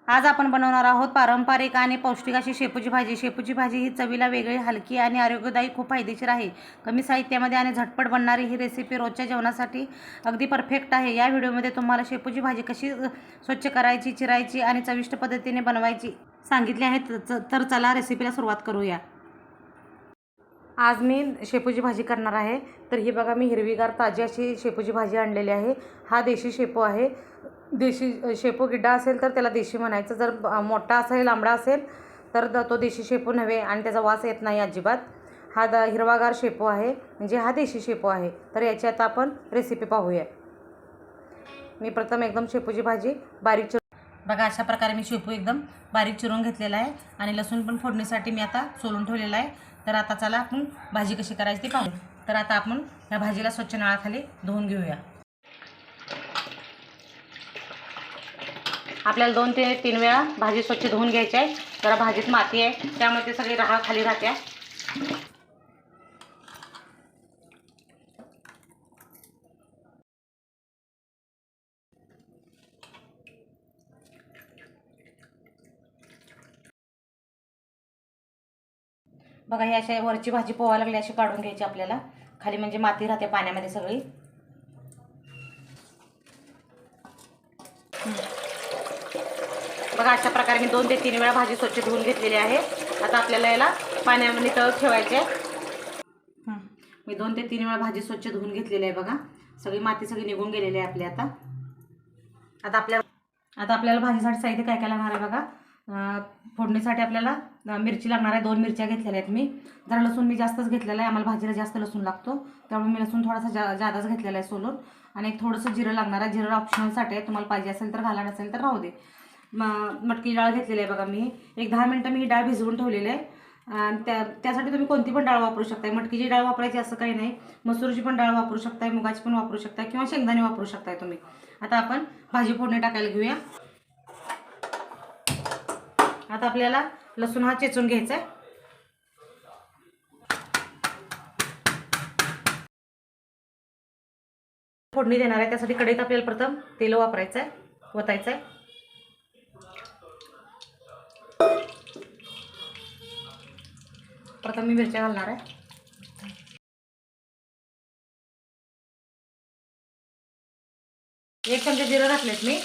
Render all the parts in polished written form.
आज आपण बनवणार आहोत पारंपरिक आणि पौष्टिक अशी शेपूची भाजी। शेपूची भाजी ही चवीला वेगळी, हलकी आणि आरोग्यदायी खूप फायदेशीर आहे। कमी साहित्यामध्ये आणि झटपट बनणारी ही रेसिपी रोजच्या जेवणासाठी अगदी परफेक्ट आहे। या व्हिडिओमध्ये तुम्हाला शेपूची भाजी कशी स्वच्छ करायची, चिरायची आणि चविष्ट पद्धतीने बनवायची सांगितले आहे। तर चला रेसिपीला सुरुवात करूया। आज मी शेपूची भाजी करणार आहे। तर ही बघा, मी हिरवीगार ताजी अशी शेपूची भाजी आणलेली आहे। हा देशी शेपू आहे। देशी शेपू गिड्डा असेल तर त्याला देशी म्हणायचं, जर मोठा असेल, लांबडा असेल तर तो देशी शेपू नव्हे आणि त्याचा वास येत नाही अजिबात। हा हिरवागार शेपू आहे, म्हणजे हा देशी शेपू आहे। तर याची आता आपण रेसिपी पाहूया। मी प्रथम एकदम शेपूची भाजी बारीक चिरून बघा, अशा प्रकारे मी शेपू एकदम बारीक चिरून घेतलेला आहे आणि लसूण पण फोडणीसाठी मी आता सोलून ठेवलेला आहे। तर आता चला आपण भाजी कशी करायची ती पाहू। तर आता आपण या भाजीला स्वच्छ नळाखाली धुवून घेऊया। आपल्याला 2 ते 3 वेळा भाजी स्वच्छ धुवून घ्यायची आहे। जरा भाजीत माती आहे त्यामुळे ते सगळी राहा खाली राहते। बघा, ही अशा वरची भाजी पोहायला लागली अशी काढून घ्यायची आपल्याला, खाली म्हणजे माती राहते पाण्यामध्ये सगळी। बघा, अशा प्रकारे मी 2 ते 3 वेळा भाजी स्वच्छ धुवून घेतलेली आहे। आता आपल्याला याला पाण्यामध्ये तळत ठेवायचे। मी 2 ते 3 वेळा भाजी स्वच्छ धुवून घेतलेली आहे। बघा, सगळी माती सगळी निघून गेलेली आहे आपली। आता आपल्याला भाजीसाठी साहित्य काय काय लागणार आहे बघा। फोडणीसाठी आपल्याला मिरची लागणार आहे। 2 मिरच्या घेतलेल्या आहेत मी। जरा लसूण मी जास्तच घेतलेला आहे, आम्हाला भाजीला जास्त लसूण लागतो त्यामुळे मी लसूण थोडासा जादाच घेतलेला आहे सोलून। आणि एक थोडंसं जिरं लागणार आहे। जिरं ऑप्शनलसाठी आहे, तुम्हाला पाहिजे असेल तर घाला, नसेल तर राहू दे। मटकी डाळ घेतलेली आहे बघा मी। एक 10 मिनटं मी ही डाळ भिजवून ठेवलेली आहे। आणि त्यासाठी तुम्ही कोणती पण डाळ वापरू शकता। मटकीची डाळ वापरायची असं काही नाही, मसूरची पण डाळ वापरू शकताय, मुगाची पण वापरू शकताय किंवा शेंगदाणे वापरू शकताय तुम्ही। आता आपण भाजी फोडणी टाकायला घेऊया। आता आपल्याला लसूण हा चेचून घ्यायचा आहे। फोडणी देणार आहे त्यासाठी कढईत आपल्याला प्रथम तेल वापरायचं आहे, ओतायचं आहे। प्रथम मी मिरच्या घालणार आहे। 1 चमचा जिरं घातलेत मी।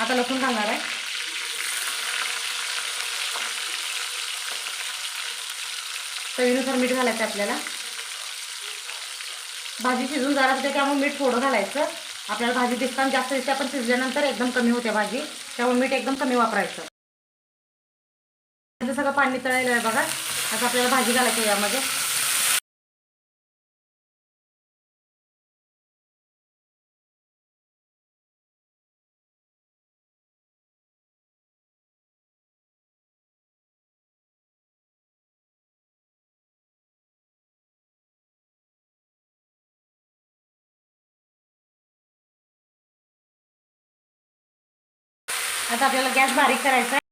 आता लसूण घालणार आहे। चवीनुसार मीठ घालायचं आपल्याला। भाजी शिजून जाणार होते त्यामुळे मीठ थोडं घालायचं। आपल्याला भाजी दिसताना जास्त दिसते, आपण शिजल्यानंतर एकदम कमी होते भाजी, त्यामुळे मीठ एकदम कमी वापरायचं। सगळं पाणी तळायला आहे बघा। आता आपल्याला भाजी घालायची यामध्ये। आता आपल्याला गॅस बारीक करायचा आहे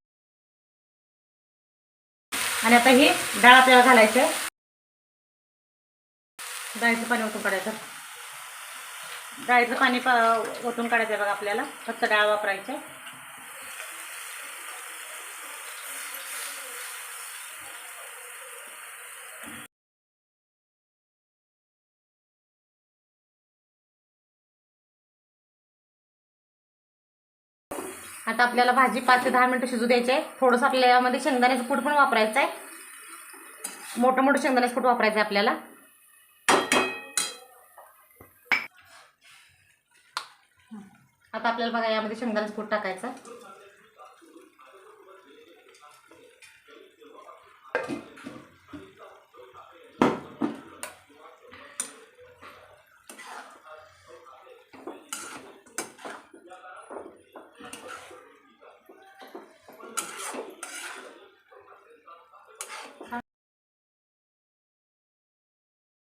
आणि आता ही डाळ आपल्याला घालायचं आहे। डाळीचं पाणी ओतून काढायचं। डाळीचं पाणी ओतून काढायचं बघा आपल्याला, फक्त डाळ वापरायची। आता आपल्याला भाजी 5 ते 10 मिनिटं शिजू द्यायची आहे। थोडंसं आपल्याला यामध्ये शेंगदाण्याचं कूट पण वापरायचं आहे, मोठं शेंगदाण्याचं कूट वापरायचं आहे आपल्याला। आता आपल्याला बघा यामध्ये शेंगदाण्याचं कूट टाकायचं।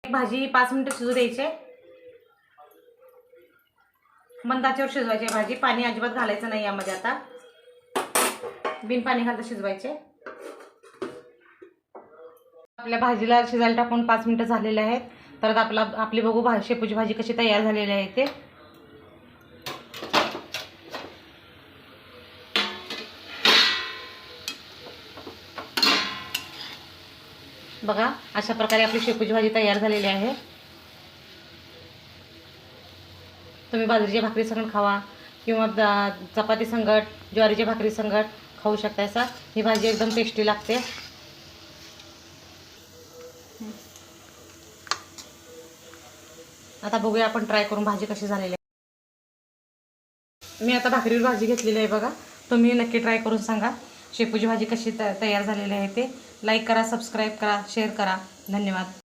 भाजी 5 मिनिटं शिजू द्यायची। मंद आचेवर शिजवायची भाजी, पाणी अजिबात घालायचं नाही यामध्ये। आता बिन पाणी घालता शिजवायचे। आपल्या भाजीला शिजायला टाकून 5 मिनिटं झालेले आहेत। तर आपली बघू शेपूची भाजी कशी तयार झालेली आहे ते। बघा अशा प्रकारे आपली शेपूची भाजी तयार झालेली आहे. तुम्ही बाजरीच्या भाकरी संगट खावा किंवा चपाती संगट, ज्वारीच्या भाकरी संगट खाऊ शकता. ही भाजी एकदम टेस्टी लागते. आता बघूया आपण ट्राय करून भाजी कशी झालेली आहे. मी आता भाकरीवर भाजी घेतलेली आहे बघा. तुम्ही नक्की ट्राय करून सांगा शेपूची भाजी कशी तयार झालेली आहे ते. लाईक करा, सबस्क्राईब करा, शेअर करा. धन्यवाद.